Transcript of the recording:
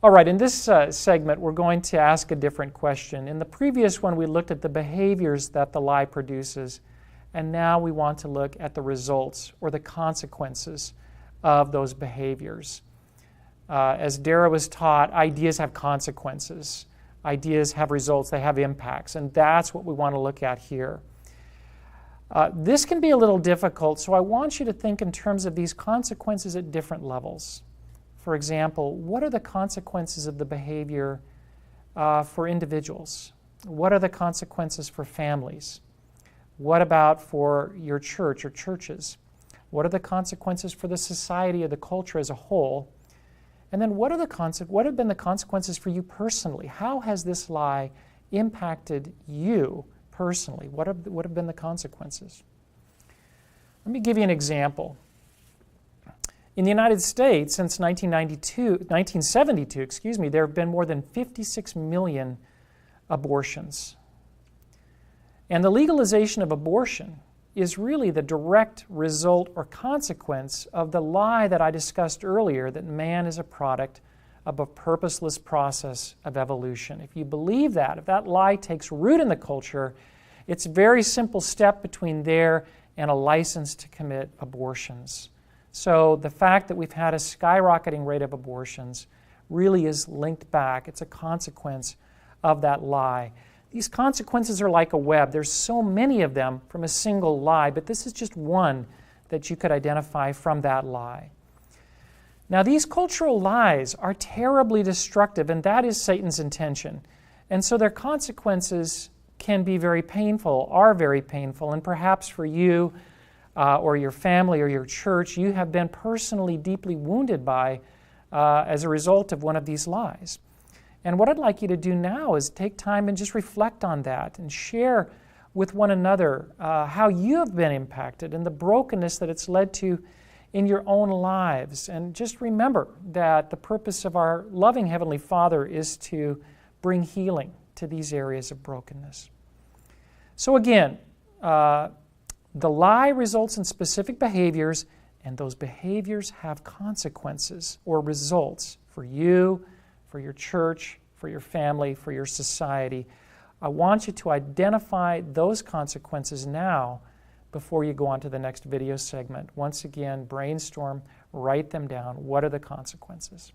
All right, in this segment, we're going to ask a different question. In the previous one, we looked at the behaviors that the lie produces, and now we want to look at the results or the consequences of those behaviors. As Dara was taught, ideas have consequences. Ideas have results, they have impacts, and that's what we want to look at here. This can be a little difficult, so I want you to think in terms of these consequences at different levels. For example, what are the consequences of the behavior for individuals? What are the consequences for families? What about for your church or churches? What are the consequences for the society or the culture as a whole? And then what have been the consequences for you personally? How has this lie impacted you personally? What have been the consequences? Let me give you an example. In the United States, since 1972, there have been more than 56 million abortions. And the legalization of abortion is really the direct result or consequence of the lie that I discussed earlier, that man is a product of a purposeless process of evolution. If you believe that, if that lie takes root in the culture, it's a very simple step between there and a license to commit abortions. So the fact that we've had a skyrocketing rate of abortions really is linked back. It's a consequence of that lie. These consequences are like a web. There's so many of them from a single lie, but this is just one that you could identify from that lie. Now, these cultural lies are terribly destructive, and that is Satan's intention. And so their consequences can be very painful, are very painful, and perhaps for you or your family or your church, you have been personally deeply wounded by as a result of one of these lies. And what I'd like you to do now is take time and just reflect on that and share with one another how you have been impacted and the brokenness that it's led to in your own lives. And just remember that the purpose of our loving Heavenly Father is to bring healing to these areas of brokenness. So again, the lie results in specific behaviors, and those behaviors have consequences or results for you, for your church, for your family, for your society. I want you to identify those consequences now before you go on to the next video segment. Once again, brainstorm, write them down. What are the consequences?